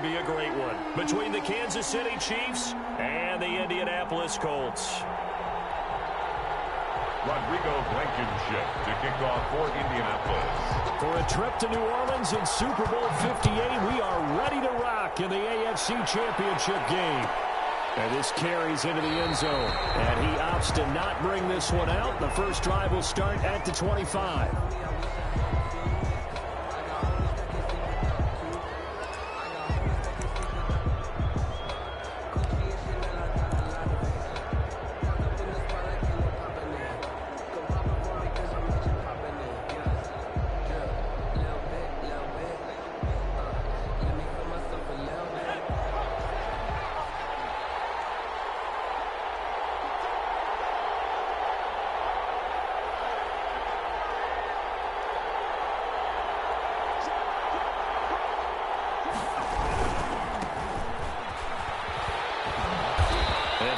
Be a great one between the Kansas City Chiefs and the Indianapolis Colts. Rodrigo Blankenship to kick off for Indianapolis. For a trip to New Orleans in Super Bowl 58, we are ready to rock in the AFC Championship game. And this carries into the end zone. And he opts to not bring this one out. The first drive will start at the 25.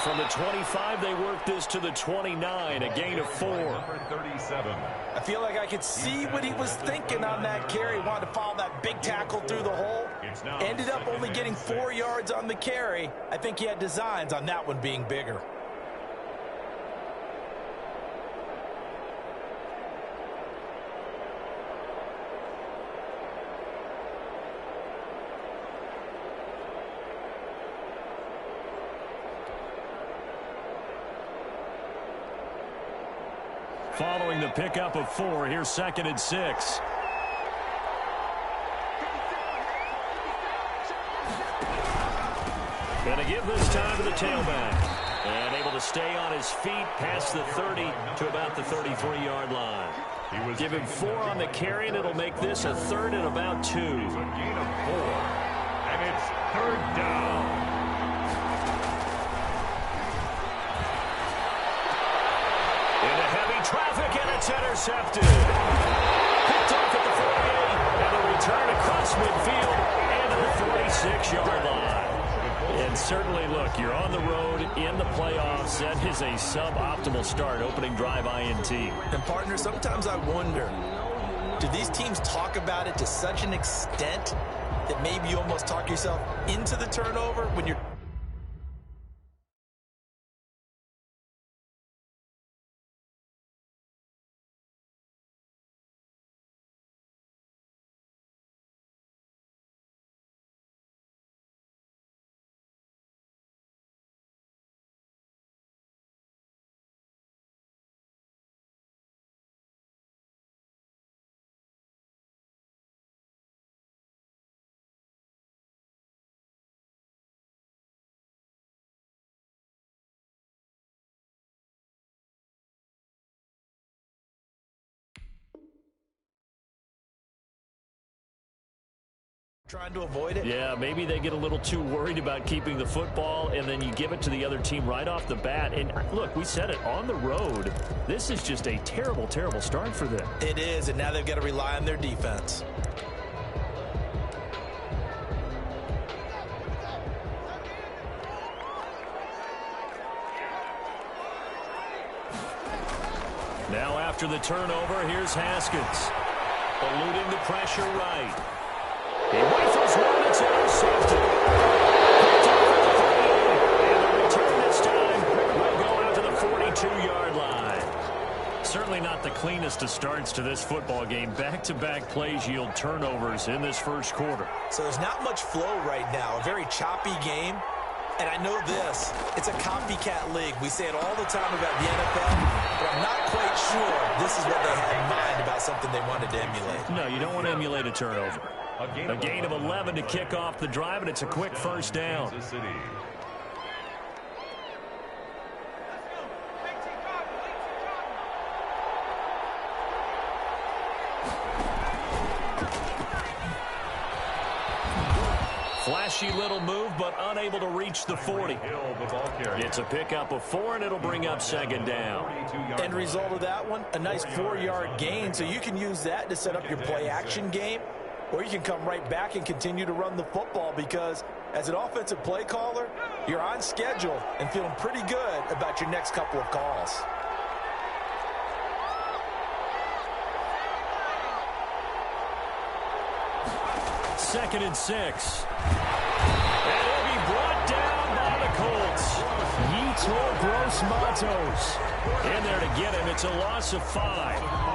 From the 25, they work this to the 29, a gain of 4. Number 37. I feel like I could see what he was thinking on that carry. Wanted to follow that big tackle through the hole. Ended up only getting 4 yards on the carry. I think he had designs on that one being bigger. Following the pickup of 4, here's 2nd and 6. Going to give this time to the tailback. And able to stay on his feet past the 30 to about the 33-yard line. Give him 4 on the carry, and it'll make this a 3rd and about 2. It's a gain of 4. And it's 3rd down. Traffic, and it's intercepted. Picked off at the 48, and a return across midfield and to the 46-yard line. And certainly, look, you're on the road in the playoffs. That is a suboptimal start, opening drive INT. And, partner, sometimes I wonder, do these teams talk about it to such an extent that maybe you almost talk yourself into the turnover when you're... trying to avoid it? Yeah, maybe they get a little too worried about keeping the football, and then you give it to the other team right off the bat. And look, we said it, on the road, this is just a terrible, terrible start for them. It is, and now they've got to rely on their defense. Now after the turnover, here's Haskins. Eluding the pressure right. He rifles one, it's intercepted. And the return this time will go out to the 42-yard line. Certainly not the cleanest of starts to this football game. Back-to-back plays yield turnovers in this first quarter. So there's not much flow right now. A very choppy game. And I know this, it's a copycat league. We say it all the time about the NFL, but I'm not quite sure this is what they had in mind about something they wanted to emulate. No, you don't want to emulate a turnover. A gain of 11 to kick off the drive, and it's a quick first down. Flashy little move, but unable to reach the 40. It's a pickup of 4, and it'll bring up 2nd down. End result of that one, a nice 4-yard gain, so you can use that to set up your play-action game, or you can come right back and continue to run the football because as an offensive play caller, you're on schedule and feeling pretty good about your next couple of calls. Second and 6. Matos. In there to get him. It's a loss of 5.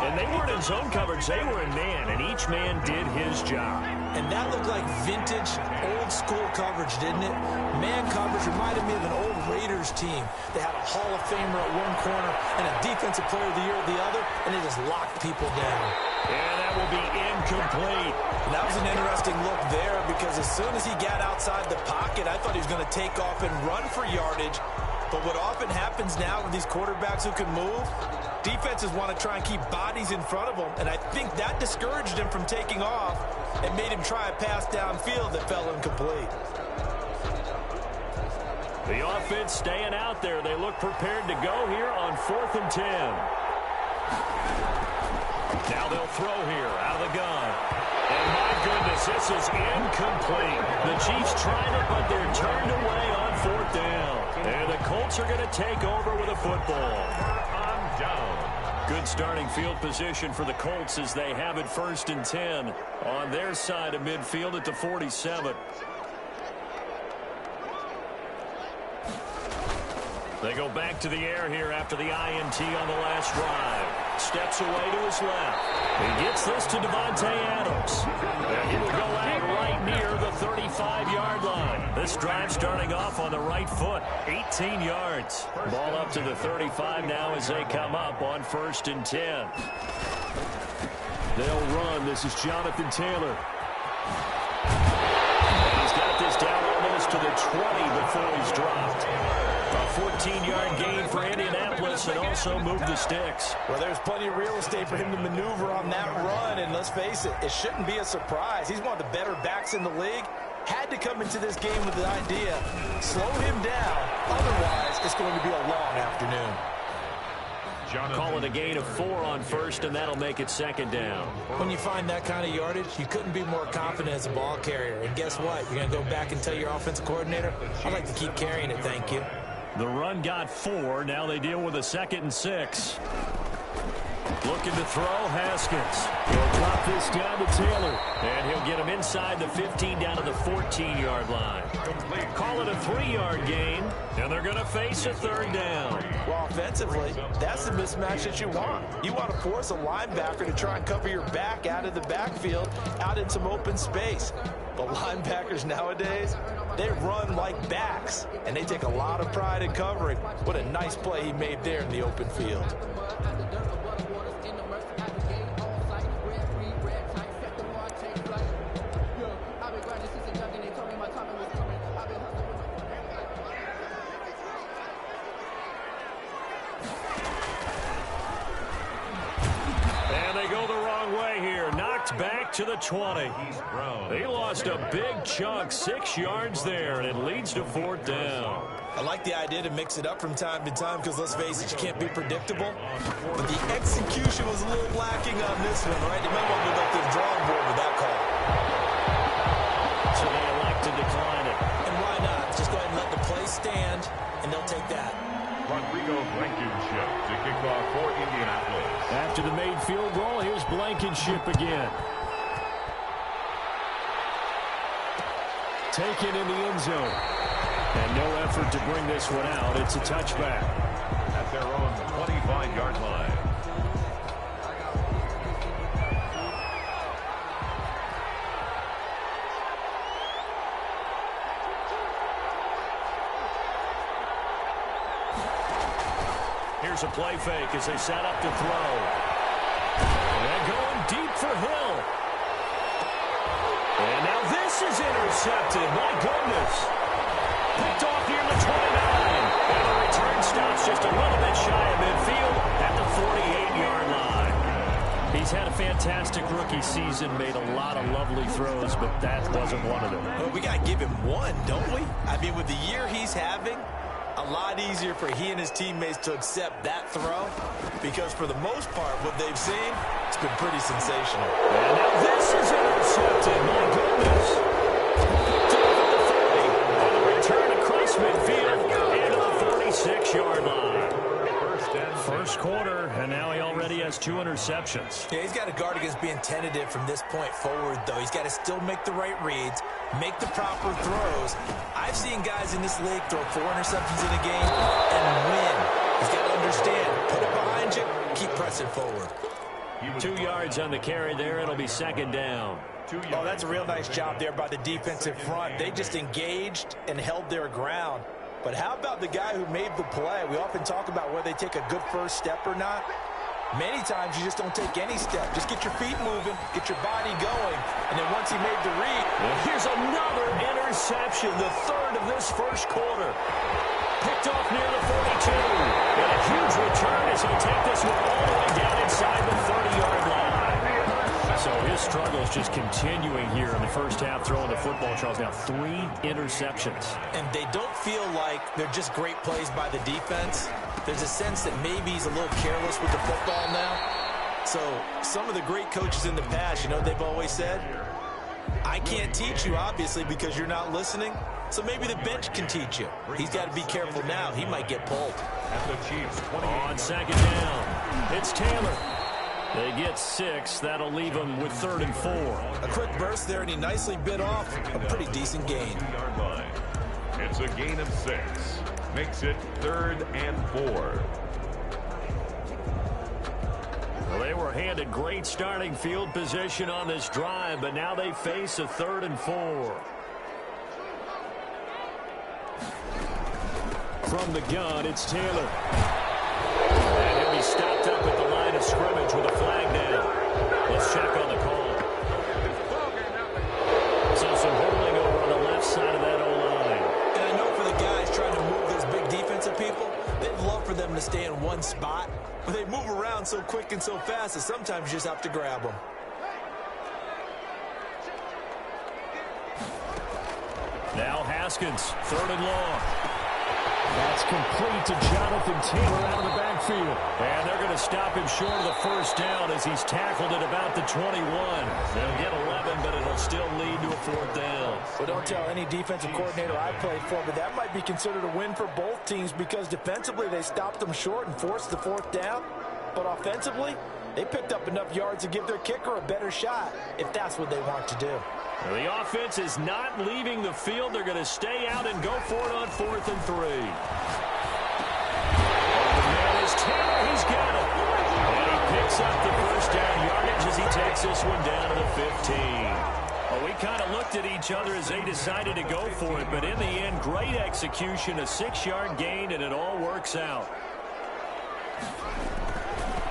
And they weren't in zone coverage. They were in man, and each man did his job. And that looked like vintage, old-school coverage, didn't it? Man coverage reminded me of an old Raiders team. They had a Hall of Famer at one corner and a Defensive Player of the Year at the other, and they just locked people down. And that will be incomplete. And that was an interesting look there because as soon as he got outside the pocket, I thought he was going to take off and run for yardage. But what often happens now with these quarterbacks who can move, defenses want to try and keep bodies in front of them, and I think that discouraged him from taking off and made him try a pass downfield that fell incomplete. The offense staying out there. They look prepared to go here on 4th and 10. Now they'll throw here out of the gun. And my goodness, this is incomplete. The Chiefs tried it, but they're turned away on 4th down. And the Colts are going to take over with a football. On down. Good starting field position for the Colts as they have it 1st and 10 on their side of midfield at the 47. They go back to the air here after the INT on the last drive. Steps away to his left. He gets this to Devontae Adams. And he will go out right near the 35-yard line. This drive starting off on the right foot. 18 yards. Ball up to the 35 now as they come up on 1st and 10. They'll run. This is Jonathan Taylor. And he's got this down almost to the 20 before he's dropped. A 14-yard gain for Indianapolis and also move the sticks. Well, there's plenty of real estate for him to maneuver on that run, and let's face it, it shouldn't be a surprise. He's one of the better backs in the league. Had to come into this game with the idea, slow him down, otherwise it's going to be a long afternoon. Call it a gain of 4 on 1st, and that'll make it 2nd down. When you find that kind of yardage, you couldn't be more confident as a ball carrier. And guess what? You're going to go back and tell your offensive coordinator, I'd like to keep carrying it, thank you. The run got 4. Now they deal with a 2nd and 6. Looking to throw, Haskins. He'll drop this down to Taylor. And he'll get him inside the 15 down to the 14-yard line. Call it a 3-yard gain. And they're going to face a 3rd down. Well, offensively, that's the mismatch that you want. You want to force a linebacker to try and cover your back out of the backfield, out in some open space. But linebackers nowadays, they run like backs, and they take a lot of pride in covering. What a nice play he made there in the open field. Back to the 20. He lost a big chunk, 6 yards there, and it leads to 4th down. I like the idea to mix it up from time to time because, let's face it, you can't be predictable. But the execution was a little lacking on this one, right? You might want to go back to the drawing board with that call. So they elect to decline it. And why not? Just go ahead and let the play stand, and they'll take that. Rodrigo Blankenship to kick off for Indianapolis. After the made field goal, here's Blankenship again. Taken in the end zone. And no effort to bring this one out. It's a touchback. At their own 25-yard line. Here's a play fake as they set up to throw. And going deep for Hill. And now this is intercepted. My goodness. Picked off near the 29. And the return stops just a little bit shy of midfield at the 48-yard line. He's had a fantastic rookie season, made a lot of lovely throws, but that wasn't one of them. Well, we got to give him one, don't we? I mean, with the year he's having, a lot easier for he and his teammates to accept that throw because for the most part, what they've seen, it's been pretty sensational. And now this is intercepted. My goodness. To the 30. And a return across midfield and to the 46-yard line. First quarter, and now he already has 2 interceptions. Yeah, he's got to guard against being tentative from this point forward, though. He's got to still make the right reads, make the proper throws. I I've seen guys in this league throw 4 interceptions in a game and win. He's got to understand, put it behind you, keep pressing forward. 2 yards on the carry there. It'll be second down. Oh, that's a real nice job there by the defensive front. They just engaged and held their ground. But how about the guy who made the play? We often talk about whether they take a good first step or not. Many times you just don't take any step. Just get your feet moving, get your body going, and then once he made the read. And here's another interception, the third of this first quarter. Picked off near the 42. And a huge return as he'll take this one all the way down inside the 30-yard line. So his struggles just continuing here in the first half throwing the football. Charles, now 3 interceptions. And they don't feel like they're just great plays by the defense. There's a sense that maybe he's a little careless with the football now. So some of the great coaches in the past, you know, they've always said, I can't teach you, obviously, because you're not listening. So maybe the bench can teach you. He's got to be careful now. He might get pulled. And the Chiefs on second down, it's Taylor. They get 6. That'll leave them with 3rd and 4. A quick burst there, and he nicely bit off a pretty decent gain. It's a gain of 6. Makes it 3rd and 4. Well, they were handed great starting field position on this drive, but now they face a 3rd and 4. From the gun, it's Taylor. And he'll be stopped up at the line of scrimmage with a flag down. Let's check on the call. So some holding over on the left side of that O-line. And I know for the guys trying to move those big defensive people, they'd love for them to stay in one spot. But they move around so quick and so fast that sometimes you just have to grab them. Now Haskins, 3rd and long. That's complete to Jonathan Taylor out of the backfield. And they're going to stop him short of the first down as he's tackled at about the 21. They'll get 11, but it'll still lead to a 4th down. Well, don't tell any defensive coordinator I played for, but that might be considered a win for both teams because defensively they stopped them short and forced the 4th down. But offensively, they picked up enough yards to give their kicker a better shot if that's what they want to do. Well, the offense is not leaving the field. They're going to stay out and go for it on 4th and 3. And is Taylor. He's got it. And he picks up the first down yardage as he takes this one down to the 15. Well, we kind of looked at each other as they decided to go for it, but in the end, great execution, a 6-yard gain, and it all works out.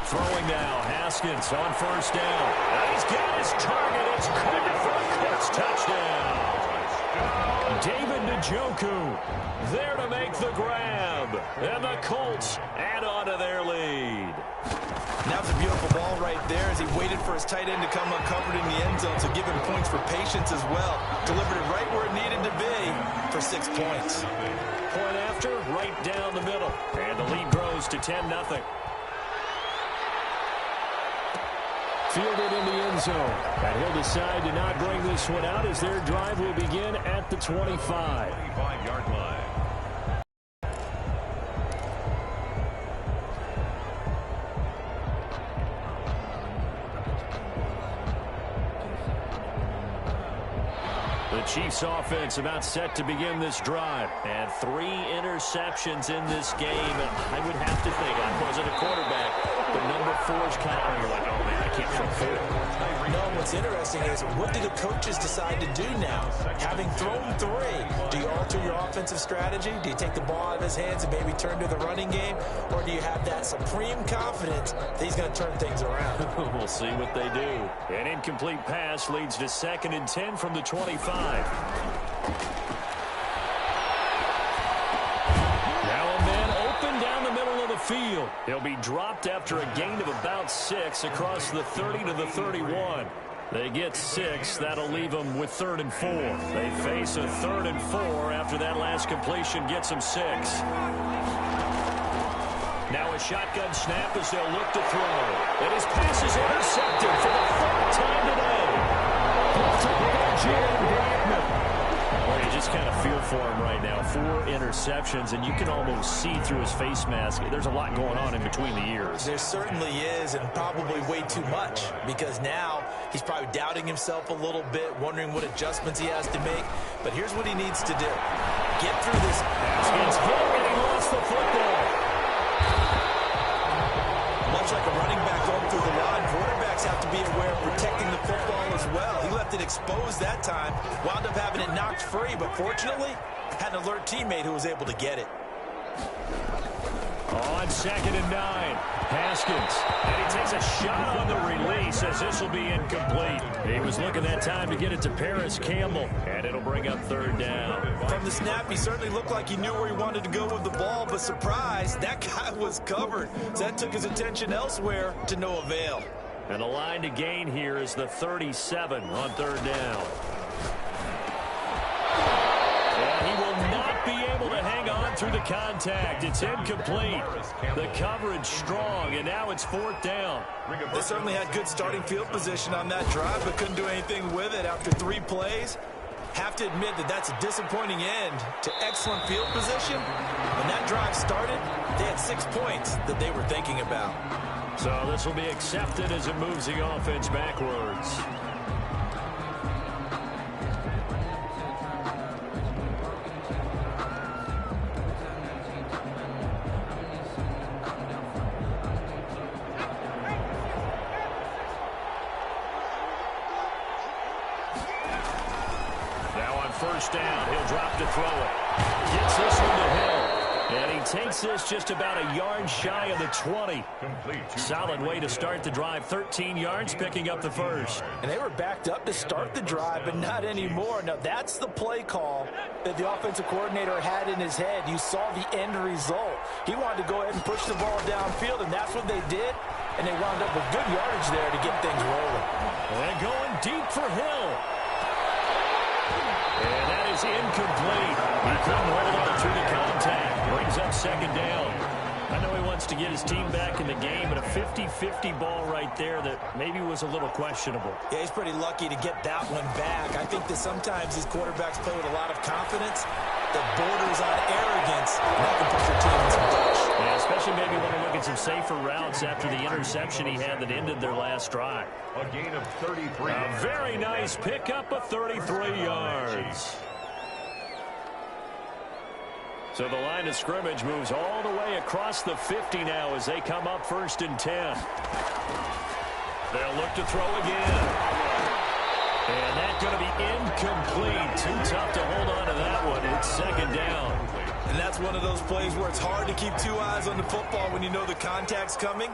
Throwing now, Haskins on first down. He's got his target. It's Cooper for a Colts touchdown. David Njoku there to make the grab. And the Colts add on to their lead. Now it's a beautiful ball right there as he waited for his tight end to come uncovered in the end zone, so give him points for patience as well. Delivered it right where it needed to be for 6 points. Point after, right down the middle. And the lead grows to 10-0. Fielded in the end zone. And he'll decide to not bring this one out as their drive will begin at the 25. 25-yard line. The Chiefs offense about set to begin this drive. And 3 interceptions in this game. I would have to think, I wasn't a quarterback, but number 4 is kind of, you're like, oh man, I can't throw 4. No, what's interesting is what do the coaches decide to do now? Having thrown 3, do you alter your offensive strategy? Do you take the ball out of his hands and maybe turn to the running game? Or do you have that supreme confidence that he's going to turn things around? We'll see what they do. An incomplete pass leads to 2nd and 10 from the 25. Now a man open down the middle of the field. He'll be dropped after a gain of about 6 across the 30 to the 31. They get 6. That'll leave them with 3rd and 4. They face a 3rd and 4 after that last completion gets them 6. Now a shotgun snap as they'll look to throw. And his pass is intercepted for the 3rd time today. Well, you just kind of feel for him right now. 4 interceptions, and you can almost see through his face mask. There's a lot going on in between the ears. There certainly is, and probably way too much, because now he's probably doubting himself a little bit, wondering what adjustments he has to make. But here's what he needs to do. get through this. Haskins hit, and he lost the football. Much like a running back going through the line, quarterbacks have to be aware of protecting the football as well. He left it exposed that time, wound up having it knocked free, but fortunately, had an alert teammate who was able to get it. On 2nd and 9, Haskins, and he takes a shot on the release as this will be incomplete. He was looking that time to get it to Paris Campbell, and it'll bring up 3rd down. From the snap, he certainly looked like he knew where he wanted to go with the ball, but surprise, that guy was covered. So that took his attention elsewhere to no avail. And the line to gain here is the 37 on 3rd down. And he will not be able to hang on through the contact. It's incomplete. The coverage strong, and now it's 4th down. They certainly had good starting field position on that drive, but couldn't do anything with it after 3 plays. Have to admit that that's a disappointing end to excellent field position. When that drive started, they had 6 points that they were thinking about. So this will be accepted as it moves the offense backwards. Now on 1st down, he'll drop to throw it. Gets this one to Hill. And he takes this just about a yard shy of the 20. Solid way to start the drive. 13 yards, picking up the 1st. And they were backed up to start the drive, but not anymore. Now, that's the play call that the offensive coordinator had in his head. You saw the end result. He wanted to go ahead and push the ball downfield, and that's what they did. And they wound up with good yardage there to get things rolling. And going deep for Hill. And that is incomplete. He couldn't hold on through the contact. Brings up 2nd down. I know he wants to get his team back in the game, but a 50-50 ball right there that maybe was a little questionable. Yeah, he's pretty lucky to get that one back. I think that sometimes these quarterbacks play with a lot of confidence that borders on arrogance, and that can put your team in some touch. Yeah, especially maybe when you look at some safer routes after the interception he had that ended their last drive. A gain of 33. A very nice pickup of 33 yards. So the line of scrimmage moves all the way across the 50 now as they come up 1st and 10. They'll look to throw again. And that's going to be incomplete. Too tough to hold on to that one. It's 2nd down. And that's one of those plays where it's hard to keep 2 eyes on the football when you know the contact's coming,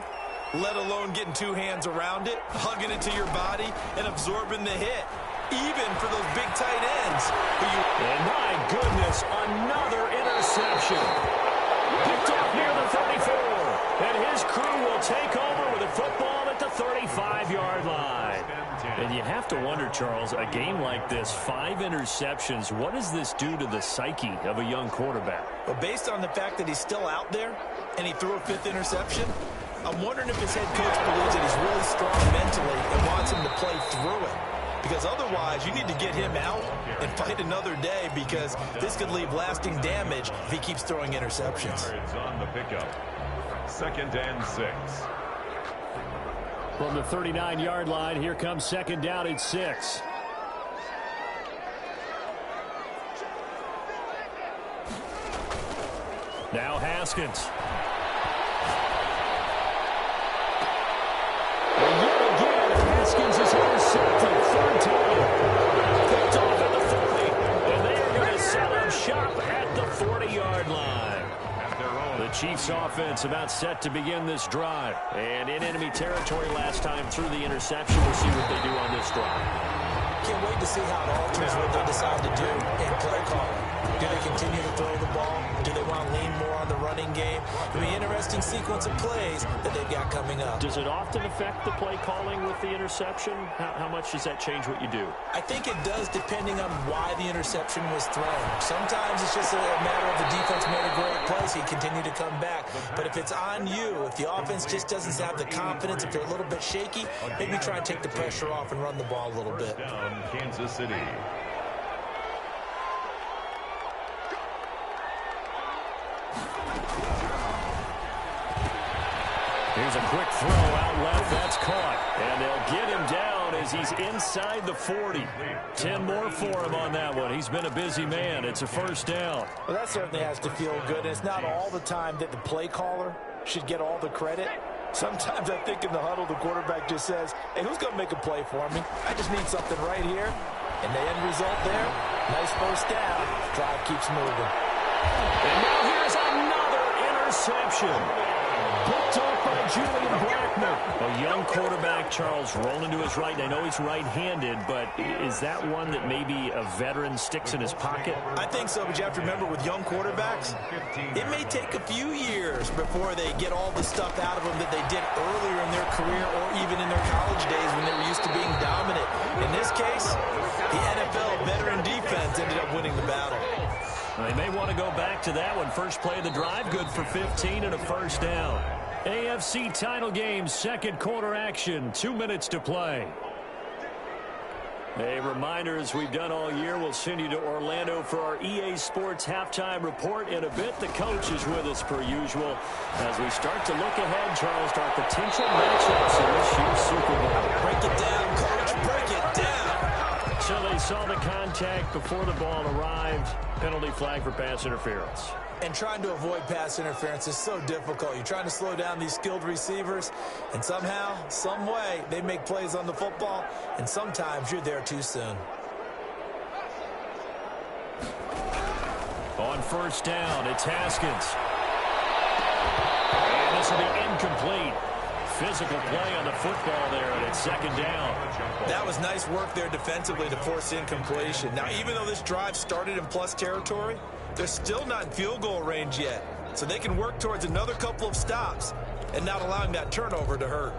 let alone getting 2 hands around it, hugging it to your body, and absorbing the hit. Even for those big tight ends. And my goodness, another interception. Picked off near the 34. And his crew will take over with a football at the 35-yard line. And you have to wonder, Charles, a game like this, 5 interceptions, what does this do to the psyche of a young quarterback? Well, based on the fact that he's still out there and he threw a 5th interception, I'm wondering if his head coach believes that he's really strong mentally and wants him to play through it. Because otherwise, you need to get him out and fight another day because this could leave lasting damage if he keeps throwing interceptions. Yards on the pickup. 2nd and 6. From the 39-yard line, here comes 2nd down at 6. Now Haskins. And yet again, Haskins is intercepted. 3rd time. Picked off at the 40. And they are going to set up shop at the 40-yard line. The Chiefs offense about set to begin this drive. And in enemy territory last time through the interception. We'll see what they do on this drive. Can't wait to see how it alters what they decide to do in play calling. Do they continue to throw the ball? Do they want to lean more on the running game? It'll be an interesting sequence of plays that they've got coming up. Does it often affect the play calling with the interception? How much does that change what you do? I think it does depending on why the interception was thrown. Sometimes it's just a matter of the defense made a great play, so you continue to come back. But if it's on you, if the offense just doesn't have the confidence, if they're a little bit shaky, maybe try and take the pressure off and run the ball a little bit. Down Kansas City. Here's a quick throw out left. That's caught. And they'll get him down down as he's inside the 40. 10 more for him on that one. He's been a busy man. It's a first down. Well, that certainly has to feel good. It's not all the time that the play caller should get all the credit. Sometimes I think in the huddle, the quarterback just says, hey, who's going to make a play for me? I just need something right here. And the end result there, nice first down. Drive keeps moving. And now here's another interception. Picked off by Julian Blackman. A young quarterback, Charles, rolling to his right. I know he's right-handed, but is that one that maybe a veteran sticks in his pocket? I think so, but you have to remember with young quarterbacks, it may take a few years before they get all the stuff out of them that they did earlier in their career or even in their college days when they were used to being dominant. In this case, the NFL veteran defense ended up winning the battle. They may want to go back to that one. First play of the drive, good for 15 and a first down. AFC title game, second quarter action, 2 minutes to play. A reminder, as we've done all year, we'll send you to Orlando for our EA Sports halftime report in a bit. The coach is with us per usual as we start to look ahead, Charles, to our potential matchups in this year's Super Bowl. Break it down, coach, break it down. So they saw the contact before the ball arrived. Penalty flag for pass interference. And trying to avoid pass interference is so difficult. You're trying to slow down these skilled receivers, and somehow, some way, they make plays on the football, and sometimes you're there too soon. On first down, it's Haskins. And this will be incomplete. Physical play on the football there, and it's second down. That was nice work there defensively to force incompletion. Now, even though this drive started in plus territory, they're still not in field goal range yet. So they can work towards another couple of stops and not allowing that turnover to hurt.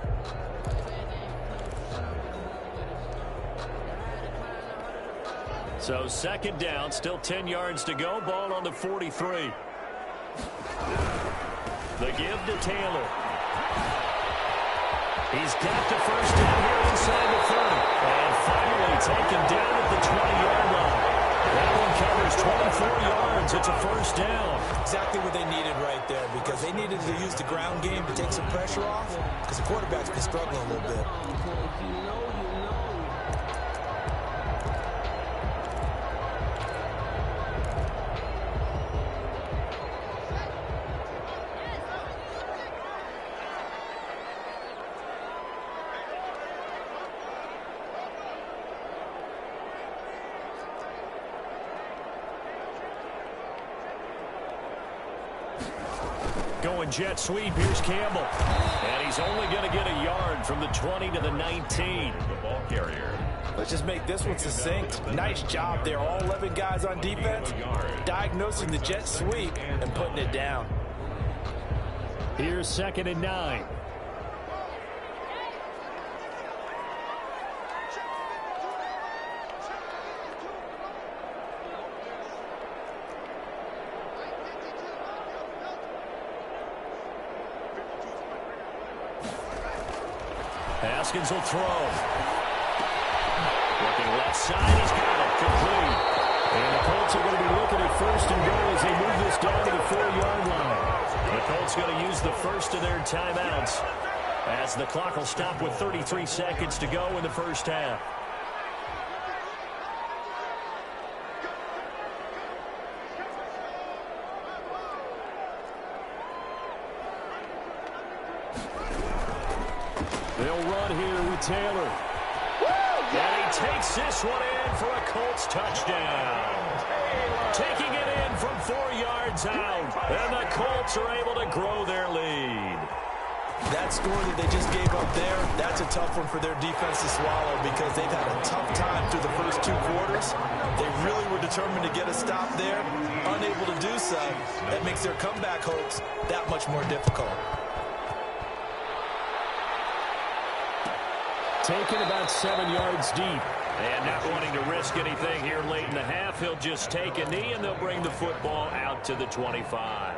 So second down, still 10 yards to go. Ball on the 43. The give to Taylor. He's got the first down here inside the 30. And finally taken down at the 20-yard line. That one covers 24 yards. It's a first down. Exactly what they needed right there, because they needed to use the ground game to take some pressure off, because the quarterback's been struggling a little bit. Going jet sweep. Here's Campbell. And he's only going to get a yard from the 20 to the 19. The ball carrier. Let's just make this one succinct. Nice job there. All 11 guys on defense diagnosing the jet sweep and putting it down. Here's second and 9. Haskins will throw. Looking left side, he's got it. Complete. And the Colts are going to be looking at first and goal as they move this down to the 4-yard line. The Colts going to use the first of their timeouts as the clock will stop with 33 seconds to go in the first half. They'll run here with Taylor. And he takes this one in for a Colts touchdown. Taking it in from 4 yards out. And the Colts are able to grow their lead. That score that they just gave up there, that's a tough one for their defense to swallow, because they've had a tough time through the first 2 quarters. They really were determined to get a stop there. Unable to do so, that makes their comeback hopes that much more difficult. Taken about 7 yards deep. And not wanting to risk anything here late in the half, he'll just take a knee, and they'll bring the football out to the 25.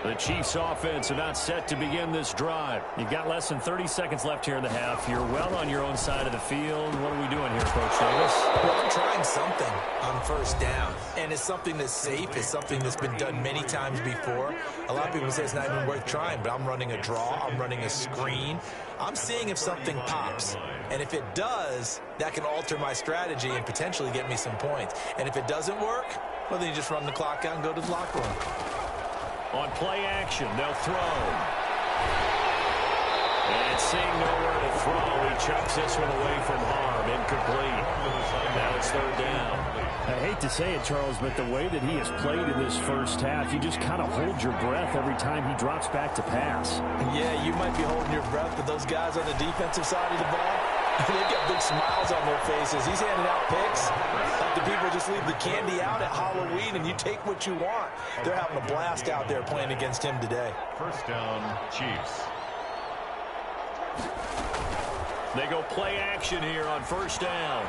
The Chiefs offense about set to begin this drive. You've got less than 30 seconds left here in the half. You're well on your own side of the field. What are we doing here, Coach Davis? Well, I'm trying something on first down. And it's something that's safe. It's something that's been done many times before. A lot of people say it's not even worth trying, but I'm running a draw. I'm running a screen. I'm seeing if something pops. And if it does, that can alter my strategy and potentially get me some points. And if it doesn't work, well, then you just run the clock out and go to the locker room. On play action, they'll throw. And seeing nowhere to throw, he chucks this one away from harm. Incomplete. Now it's third down. I hate to say it, Charles, but the way that he has played in this first half, you just kind of hold your breath every time he drops back to pass. Yeah, you might be holding your breath, but those guys on the defensive side of the ball, they've got big smiles on their faces. He's handing out picks like the people just leave the candy out at Halloween and you take what you want. They're having a blast out there playing against him today. First down, Chiefs. They go play action here on first down.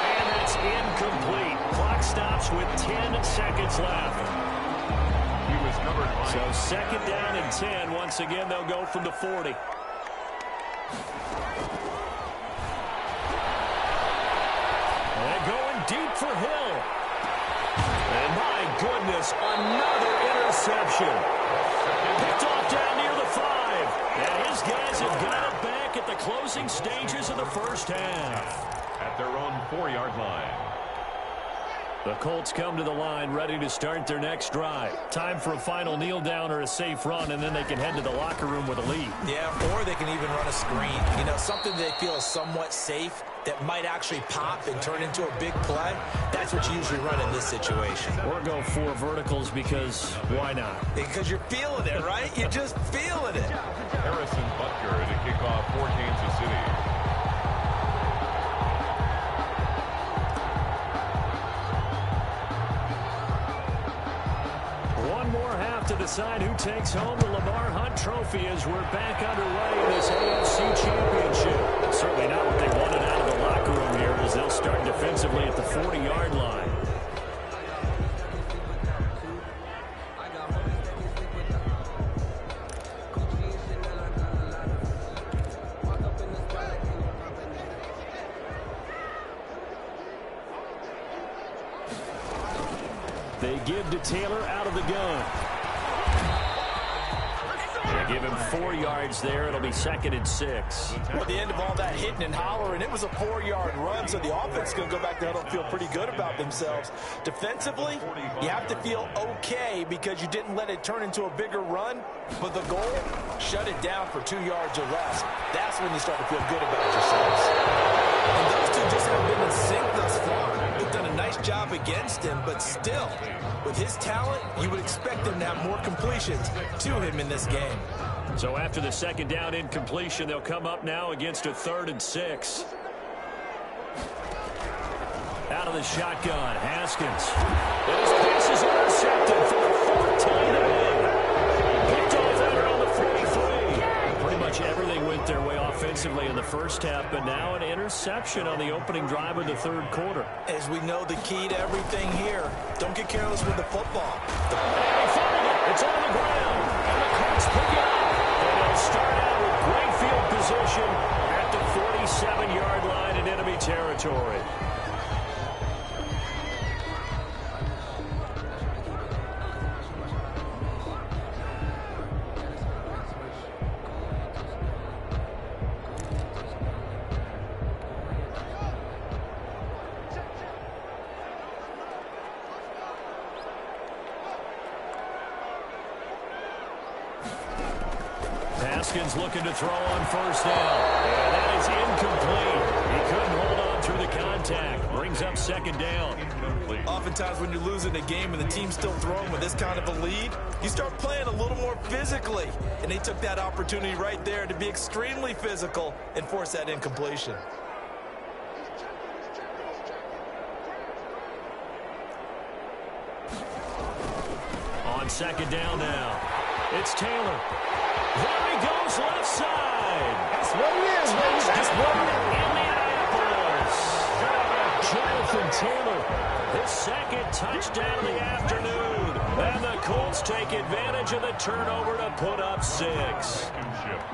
And that's incomplete. Clock stops with 10 seconds left. He was covered by... So second down and 10. Once again, they'll go from the 40. And going deep for Hill. And my goodness, another interception. Picked off down near the 5. And his guys have got it back at the closing stages of the first half. At their own 4-yard line. The Colts come to the line ready to start their next drive. Time for a final kneel down or a safe run, and then they can head to the locker room with a lead. Yeah, or they can even run a screen. You know, something they feel is somewhat safe that might actually pop and turn into a big play. That's what you usually run in this situation. Or go 4 verticals because why not? Because you're feeling it, right? You're just feeling it. Harrison Butker to kick off for Kansas City. To decide who takes home the Lamar Hunt Trophy as we're back underway in this AFC Championship. Certainly not what they wanted out of the locker room here as they'll start defensively at the 40-yard line. They give to Taylor out of the gun. Give him 4 yards there. It'll be second and 6. Well, at the end of all that hitting and hollering, it was a 4-yard run, so the offense is going to go back there and feel pretty good about themselves. Defensively, you have to feel okay because you didn't let it turn into a bigger run, but the goal, shut it down for 2 yards or less. That's when you start to feel good about yourselves. And those two just haven't been in sync thus far. They've done a nice job against him, but still, with his talent, you would expect him to have more completions to him in this game. So after the second down incompletion, they'll come up now against a 3rd and 6. Out of the shotgun, Haskins. And his pass is intercepted for the 4th time today. Picked off out around the 43. Pretty much everything went their way offensively in the first half, but now an interception on the opening drive of the 3rd quarter. As we know, the key to everything here, don't get careless with the football. And he found it. It's on the ground. And the Colts pick it up. And they'll start out with great field position at the 47-yard line in enemy territory. Haskins looking to throw on first down. And that is incomplete. He couldn't hold on through the contact. Brings up second down. Oftentimes when you're losing a game and the team's still throwing with this kind of a lead, you start playing a little more physically. And they took that opportunity right there to be extremely physical and force that incompletion. On second down now. It's Taylor. There he goes left side. That's what it is, baby. That's what it is. Indianapolis. Trying to Jonathan Taylor. His second touchdown of the afternoon. And the Colts take advantage of the turnover to put up 6.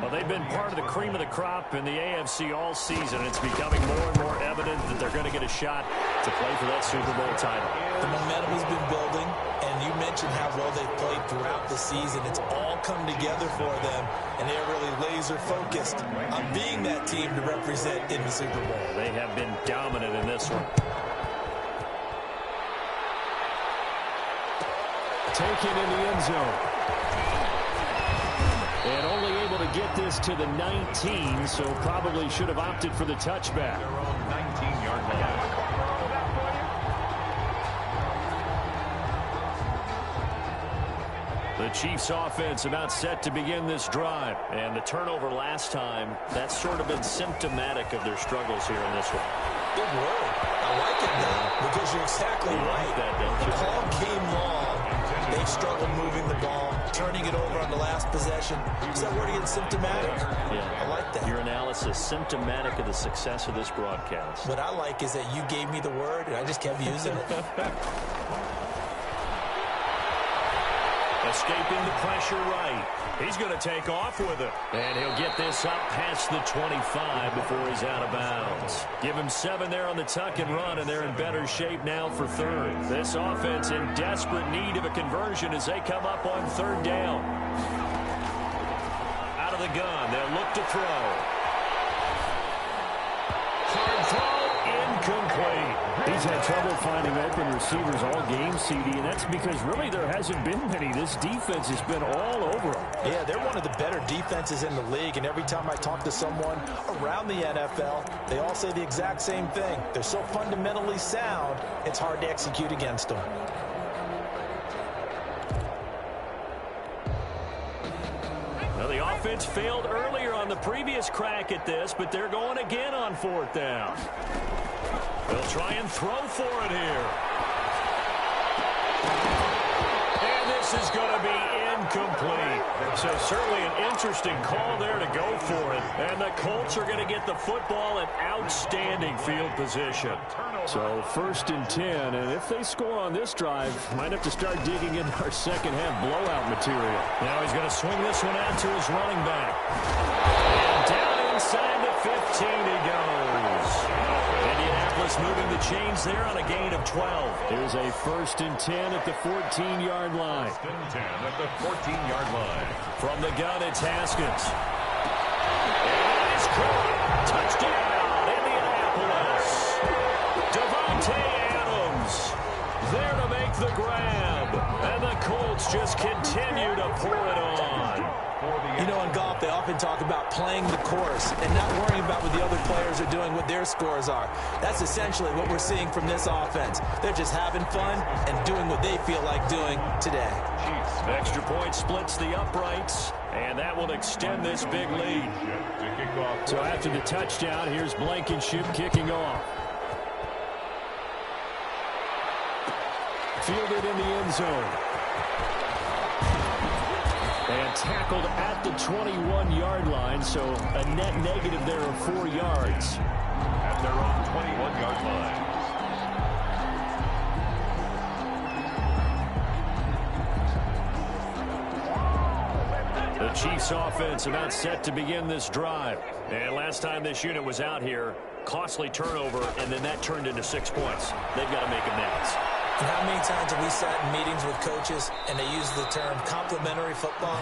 Well, they've been part of the cream of the crop in the AFC all season. It's becoming more and more evident that they're going to get a shot to play for that Super Bowl title. The momentum has been building, and you mentioned how well they've played throughout the season. It's all come together for them, and they're really laser-focused on being that team to represent in the Super Bowl. They have been dominant in this one. Taken in the end zone. And only able to get this to the 19, so probably should have opted for the touchback. Their own 19-yard line. The Chiefs offense about set to begin this drive. And the turnover last time, that's sort of been symptomatic of their struggles here in this one. Good word. I like it now, because you're exactly right. The call came long. They've struggled moving the ball, turning it over on the last possession. Is that word again, symptomatic? Yeah. I like that. Your analysis, symptomatic of the success of this broadcast. What I like is that you gave me the word, and I just kept using it. Escaping the pressure right. He's going to take off with it. And he'll get this up past the 25 before he's out of bounds. Give him 7 there on the tuck and run, and they're in better shape now for third. This offense in desperate need of a conversion as they come up on third down. Out of the gun, they'll look to throw. Hard throw, incomplete. He's had trouble finding open receivers all game, CD, and that's because really there hasn't been many. This defense has been all over them. Yeah, they're one of the better defenses in the league, and every time I talk to someone around the NFL, they all say the exact same thing. They're so fundamentally sound, it's hard to execute against them. Well, the offense failed earlier on the previous crack at this, but they're going again on fourth down. They'll try and throw for it here. And this is going to be incomplete. So certainly an interesting call there to go for it. And the Colts are going to get the football in outstanding field position. So 1st and 10, and if they score on this drive, might have to start digging into our second half blowout material. Now he's going to swing this one out to his running back. And down inside the 15 he goes. Indianapolis moving the chains there on a gain of 12. Here's a 1st and 10 at the 14-yard line. 1st and 10 at the 14-yard line. From the gun, it's Haskins. And it's caught. Touchdown, Indianapolis. Devontae Adams there to make the grab. And the Colts just continue to pour it on. You know, in golf, they often talk about playing the course and not worrying about what the other players are doing, what their scores are. That's essentially what we're seeing from this offense. They're just having fun and doing what they feel like doing today. Extra point splits the uprights, and that will extend this big lead. So after the touchdown, here's Blankenship kicking off. Fielded in the end zone. And tackled at the 21-yard line, so a net negative there of 4 yards. At their own 21-yard line. The Chiefs offense about set to begin this drive. And last time this unit was out here, costly turnover, and then that turned into 6 points. They've got to make amends. And how many times have we sat in meetings with coaches and they use the term complementary football?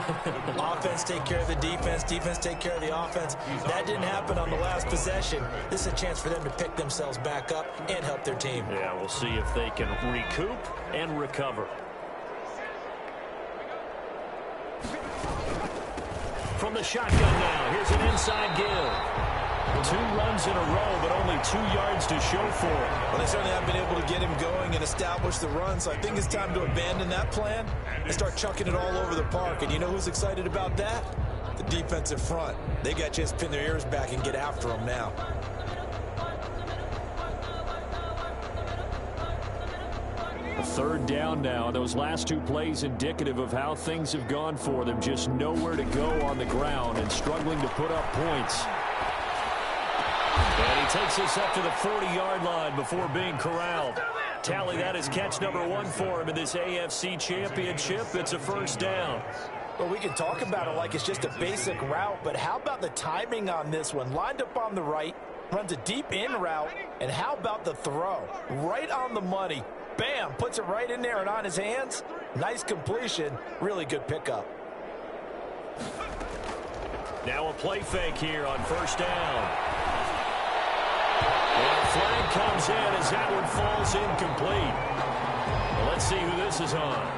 Offense take care of the defense, defense take care of the offense. That didn't happen on the last possession. This is a chance for them to pick themselves back up and help their team. Yeah, we'll see if they can recoup and recover. From the shotgun now, here's an inside give. 2 runs in a row, but only 2 yards to show for it. Well, they certainly haven't been able to get him going and establish the run, so I think it's time to abandon that plan and start chucking it all over the park. And you know who's excited about that? The defensive front. They got a chance to pin their ears back and get after him now. A 3rd down now. Those last 2 plays indicative of how things have gone for them. Just nowhere to go on the ground and struggling to put up points. And he takes us up to the 40-yard line before being corralled. Tally, that is catch number 1 for him in this AFC Championship. It's a first down. Well, we can talk about it like it's just a basic route, but how about the timing on this one? Lined up on the right, runs a deep in route, and how about the throw? Right on the money. Bam, puts it right in there and on his hands. Nice completion, really good pickup. Now a play fake here on first down. And a flag comes in as that one falls incomplete. Well, let's see who this is on.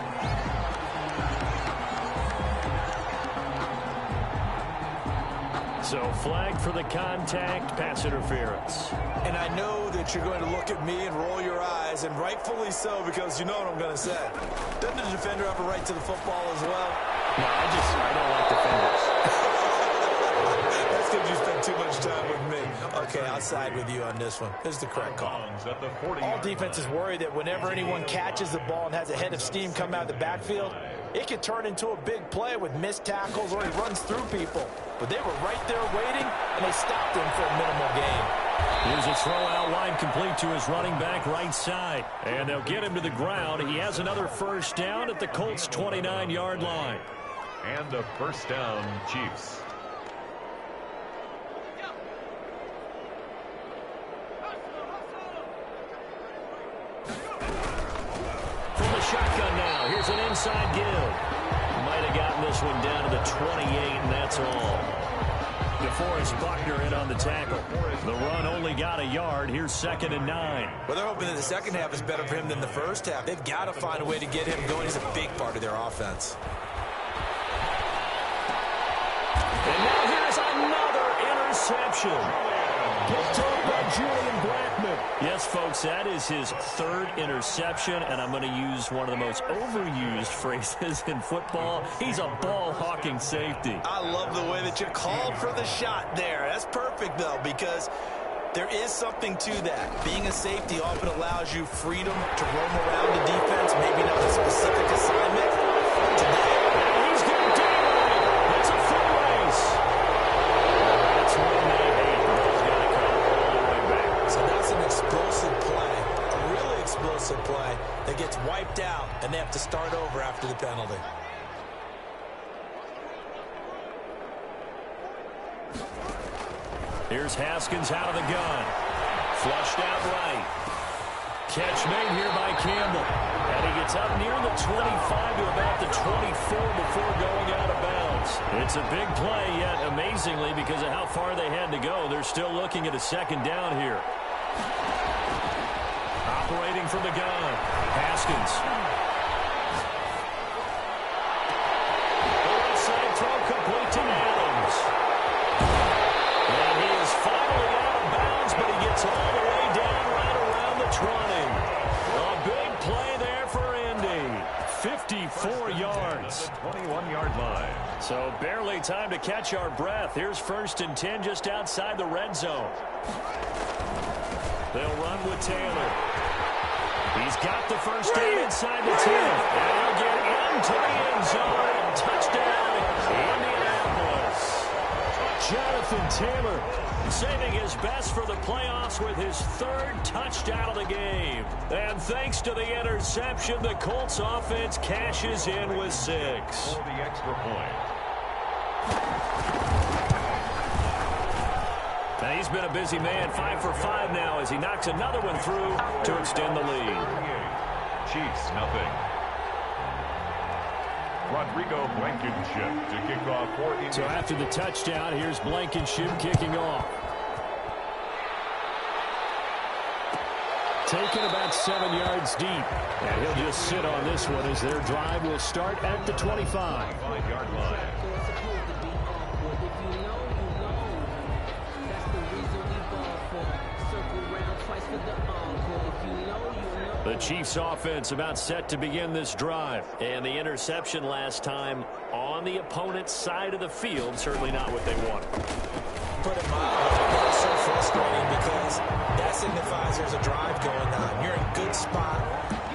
So flag for the contact, pass interference. And I know that you're going to look at me and roll your eyes, and rightfully so, because you know what I'm going to say. Doesn't the defender have a right to the football as well? No, I don't like defenders. That's because you spend too much time with me. Okay, I'll side with you on this one. This is the correct call. All defenses worry that whenever anyone catches the ball and has a head of steam come out of the backfield, it could turn into a big play with missed tackles or he runs through people. But they were right there waiting, and they stopped him for a minimal gain. Here's a throw out wide complete to his running back right side. And they'll get him to the ground. He has another first down at the Colts' 29-yard line. And a first down, Chiefs. From the shotgun now, here's an inside give. Might have gotten this one down to the 28, and that's all. DeForest Buckner in on the tackle. The run only got a yard. Here's 2nd and 9. Well, they're hoping that the second half is better for him than the first half. They've got to find a way to get him going. He's a big part of their offense. And now here's another interception. Picked up by Julian Blackman. Yes, folks, that is his 3rd interception, and I'm going to use one of the most overused phrases in football. He's a ball-hawking safety. I love the way that you called for the shot there. That's perfect, though, because there is something to that. Being a safety often allows you freedom to roam around the defense, maybe not a specific assignment. Today, he's going to daylight. It's a foot race. That's one they hate, but he's got to come all the way back. So that's an explosive play, a really explosive play that gets wiped out, and they have to start over after the penalty. Here's Haskins out of the gun. Flushed out right. Catch made here by Campbell. And he gets up near the 25 to about the 24 before going out of bounds. It's a big play, yet amazingly, because of how far they had to go, they're still looking at a 2nd down here. Operating from the gun, Haskins. The left side throw complete to Adams. And he is finally out of bounds, but he gets all the way down right around the 20. A big play there for Indy. 54 yards. 21-yard line. So barely time to catch our breath. Here's 1st and 10 just outside the red zone. They'll run with Taylor. He's got the first down inside the 10. And he'll get into the end zone. Touchdown, Indianapolis. Jonathan Taylor saving his best for the playoffs with his 3rd touchdown of the game. And thanks to the interception, the Colts offense cashes in with 6. For the extra point. And he's been a busy man, 5 for 5 now as he knocks another one through to extend the lead. Chiefs, nothing. Rodrigo Blankenship to kick off for Indy. So after the touchdown, here's Blankenship kicking off. Taken about 7 yards deep. And he'll just sit on this one as their drive will start at the 25. 5-yard line. The Chiefs offense about set to begin this drive. And the interception last time on the opponent's side of the field, certainly not what they wanted. Put it mildly, it's so frustrating because that signifies there's a drive going on. You're in good spot.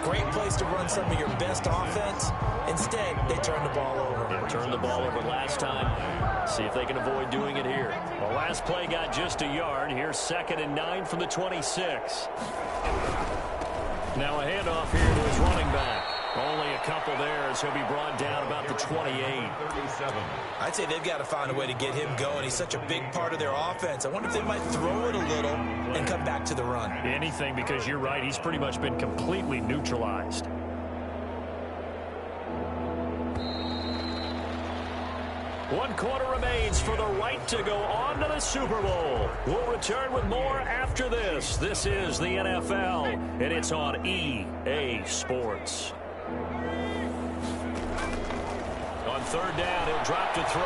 Great place to run some of your best offense. Instead, they turn the ball over. Yeah, turned the ball over last time. See if they can avoid doing it here. The last play got just a yard. Here's 2nd and 9 from the 26. Now a handoff here to his running back. Only a couple there as he'll be brought down about the 28. I'd say they've got to find a way to get him going. He's such a big part of their offense. I wonder if they might throw it a little and come back to the run. Anything, because you're right. He's pretty much been completely neutralized. One quarter remains for the right to go on to the Super Bowl. We'll return with more after this. This is the NFL, and it's on EA Sports. On 3rd down, he'll drop to throw.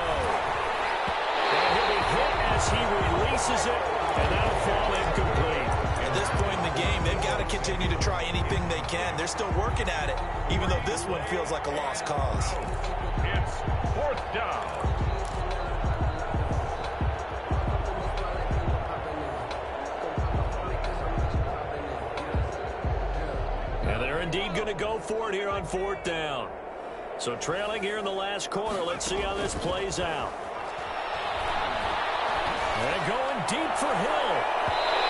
And he'll be hit as he releases it, and that'll fall incomplete. At this point in the game, they've got to continue to try anything they can. They're still working at it, even though this one feels like a lost cause. It's 4th down. And they're indeed going to go for it here on 4th down. So trailing here in the last quarter. Let's see how this plays out. And going deep for Hill.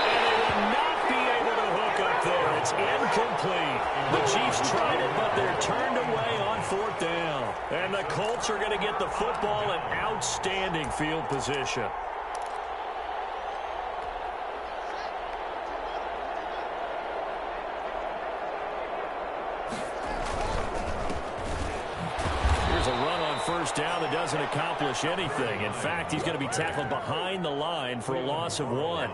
And they will not be able to hook up there. It's incomplete. The Chiefs tried it, but they're turned away on 4th down. And the Colts are going to get the football in outstanding field position. First down that doesn't accomplish anything. In fact, he's going to be tackled behind the line for a loss of 1.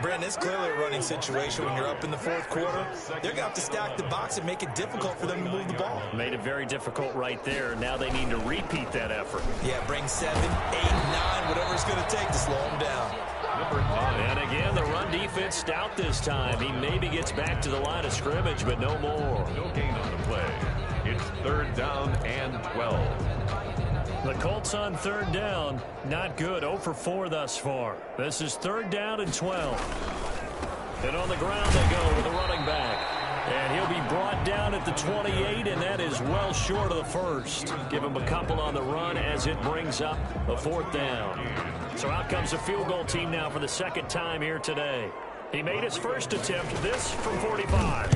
Brandon, it's clearly a running situation when you're up in the 4th quarter. They're going to have to stack the box and make it difficult for them to move the ball. Made it very difficult right there. Now they need to repeat that effort. Yeah, bring 7, 8, 9, whatever it's going to take to slow them down. And again, the run defense stout this time. He maybe gets back to the line of scrimmage, but no more. No gain on the play. It's 3rd down and 12. The Colts on 3rd down, not good. 0 for 4 thus far. This is 3rd down and 12. And on the ground they go with the running back. And he'll be brought down at the 28, and that is well short of the first. Give him a couple on the run as it brings up a 4th down. So out comes the field goal team now for the 2nd time here today. He made his first attempt, this from 45.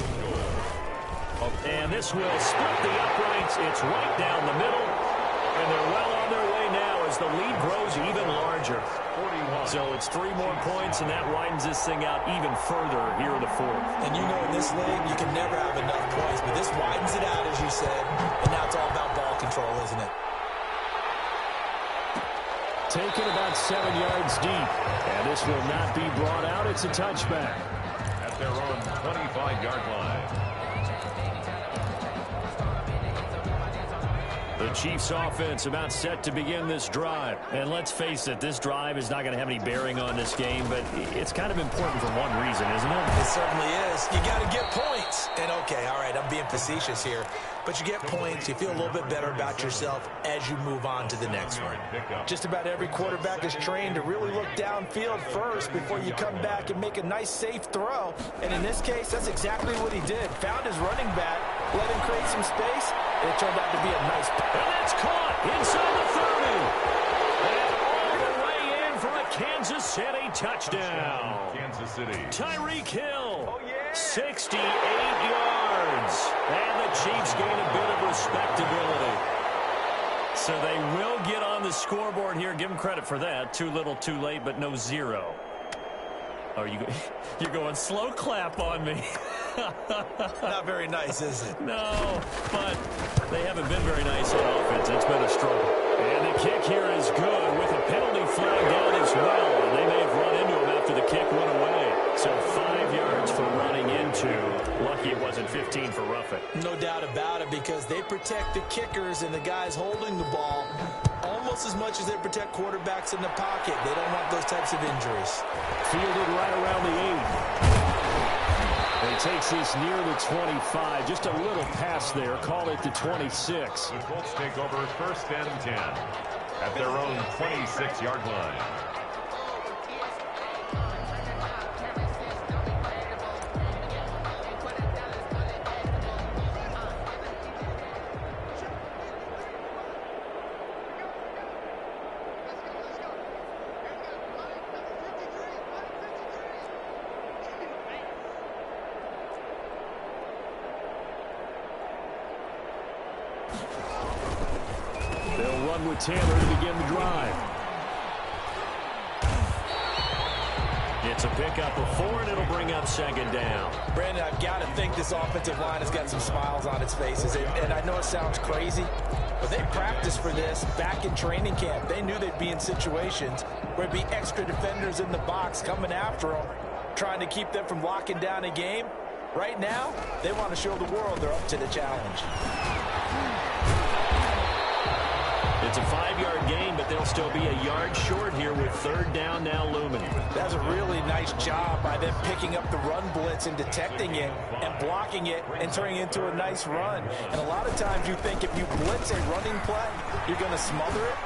And this will split the uprights. It's right down the middle. And they're well on their way now as the lead grows even larger. 41. So it's 3 more points, and that widens this thing out even further here in the 4th. And you know in this league, you can never have enough points, but this widens it out, as you said. And now it's all about ball control, isn't it? Taken about 7 yards deep. And this will not be brought out. It's a touchback. At their own 25-yard line. The Chiefs offense about set to begin this drive. And let's face it, this drive is not going to have any bearing on this game, but it's kind of important for one reason, isn't it? It certainly is. You got to get points. And okay, all right, I'm being facetious here. But you get points, you feel a little bit better about yourself as you move on to the next one. Just about every quarterback is trained to really look downfield first before you come back and make a nice, safe throw. And in this case, that's exactly what he did. Found his running back, let him create some space, and it turned out to be a nice pass. And that's caught inside the 30. And all the way in for a Kansas City touchdown. Kansas City. Tyreek Hill, 68 yards. And the Chiefs gain a bit of respectability. So they will get on the scoreboard here. Give them credit for that. Too little, too late, but no 0. Oh, you're going slow clap on me. Not very nice, is it? No, but they haven't been very nice on offense. It's been a struggle. And the kick here is good with a penalty flag down as well. And they may have run into him after the kick went away. So 5 yards for running into. Lucky it wasn't 15 for roughing. No doubt about it, because they protect the kickers and the guys holding the ball almost as much as they protect quarterbacks in the pocket. They don't want those types of injuries. Fielded right around the 8. And he takes this near the 25. Just a little pass there. Call it the 26. The Colts take over 1st and 10 at their own 26-yard line. run with Taylor to begin the drive. It's a pickup of 4, and it'll bring up second down. Brandon, I've got to think this offensive line has got some smiles on its faces. And I know it sounds crazy, but they practiced for this back in training camp. They knew they'd be in situations where there'd be extra defenders in the box coming after them, trying to keep them from locking down a game. Right now, they want to show the world they're up to the challenge. It's a 5-yard gain, but they'll still be a yard short here with third down now looming. That's a really nice job by them picking up the run blitz and detecting it and blocking it and turning it into a nice run. And a lot of times you think if you blitz a running play, you're going to smother it.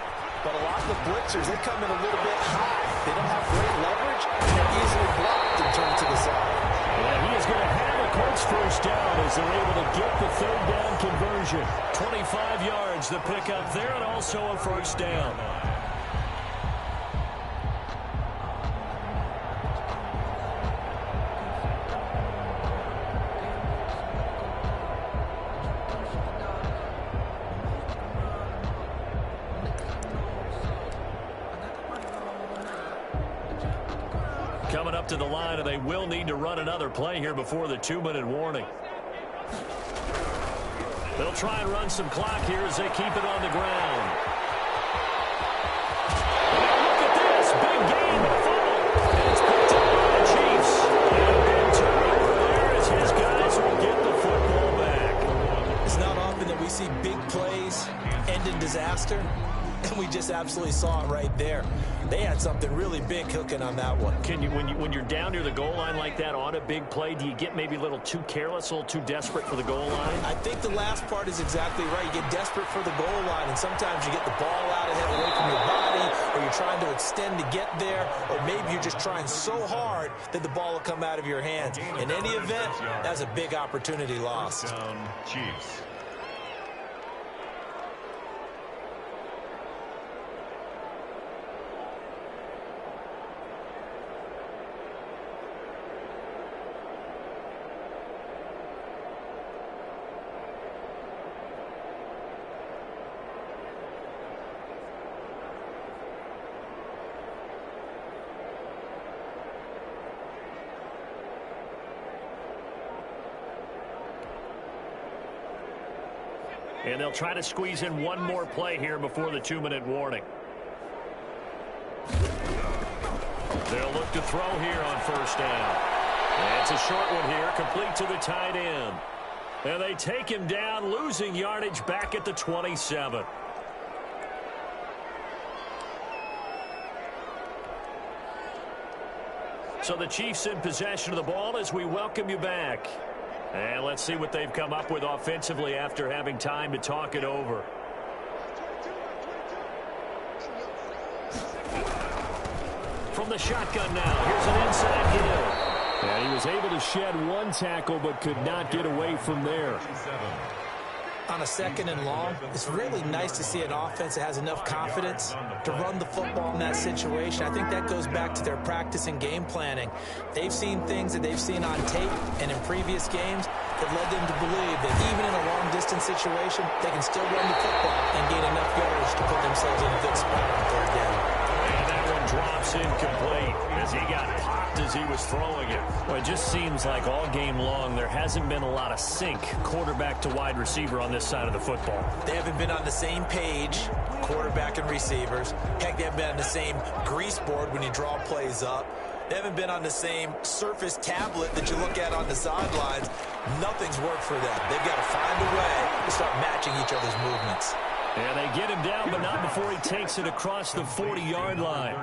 But a lot of the blitzers, they come in a little bit high. They don't have great leverage, and they're easily blocked and turned to the side. Yeah, he is going to have a Colts first down as they're able to get the third down conversion. 25 yards, the pickup there, and also a first down. Coming up to the line, and they will need to run another play here before the 2-minute warning. They'll try and run some clock here as they keep it on the ground. And look at this. Big gain, fumble. And it's picked up by the Chiefs. And a big turnover there as his guys will get the football back. It's not often that we see big plays end in disaster, and we just absolutely saw it right there. They had something really big cooking on that one. Can you, when you're down near the goal line like that on a big play, do you get maybe a little too careless, a little too desperate for the goal line? I think the last part is exactly right. You get desperate for the goal line, and sometimes you get the ball out ahead away from your body, or you're trying to extend to get there, or maybe you're just trying so hard that the ball will come out of your hands. In any event, that's a big opportunity lost. Chiefs. And they'll try to squeeze in one more play here before the 2-minute warning. They'll look to throw here on first down. And it's a short one here, complete to the tight end. And they take him down, losing yardage back at the 27. So the Chiefs in possession of the ball as we welcome you back. And let's see what they've come up with offensively after having time to talk it over. From the shotgun now, here's an inside hill. And he was able to shed one tackle but could not get away from there. On a second and long, it's really nice to see an offense that has enough confidence to run the football in that situation. I think that goes back to their practice and game planning. They've seen things that they've seen on tape and in previous games that led them to believe that even in a long-distance situation, they can still run the football and gain enough yards to put themselves in a good spot on third down. And that one drops incomplete as he got popped as he was throwing it. Well, it just seems like all game long there hasn't been a lot of sync quarterback to wide receiver on this side of the football. They haven't been on the same page, quarterback and receivers. Heck, they haven't been on the same grease board when you draw plays up. They haven't been on the same surface tablet that you look at on the sidelines. Nothing's worked for them. They've got to find a way to start matching each other's movements. And they get him down, but not before he takes it across the 40-yard line.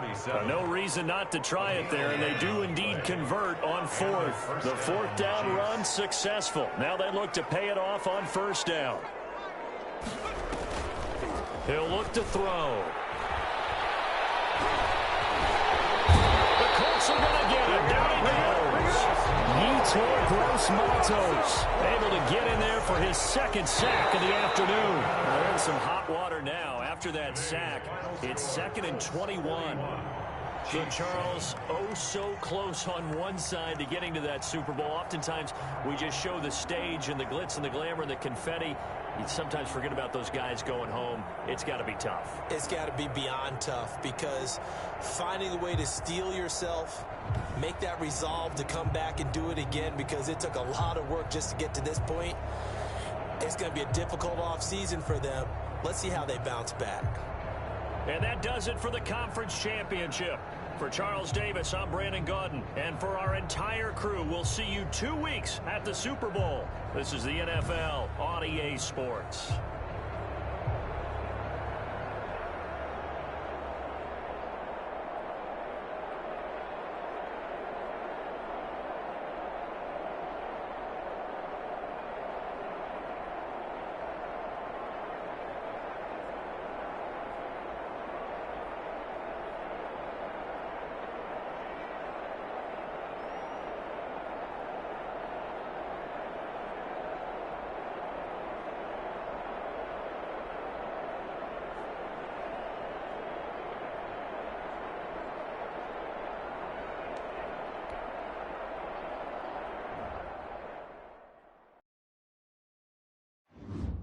No reason not to try it there, and they do indeed convert on fourth. The fourth down run successful. Now they look to pay it off on first down. He'll look to throw. The Colts are going to get him. Down he goes. Yetur Gross-Matos able to get in there for his second sack of the afternoon. They're in some hot water now. After that sack, it's 2nd and 21. So, Charles, oh so close on one side to getting to that Super Bowl. Oftentimes, we just show the stage and the glitz and the glamour and the confetti. You sometimes forget about those guys going home. It's got to be tough. It's got to be beyond tough, because finding a way to steel yourself, make that resolve to come back and do it again, because it took a lot of work just to get to this point. It's going to be a difficult offseason for them. Let's see how they bounce back. And that does it for the conference championship. For Charles Davis, I'm Brandon Gaudin. And for our entire crew, we'll see you 2 weeks at the Super Bowl. This is the NFL on EA Sports.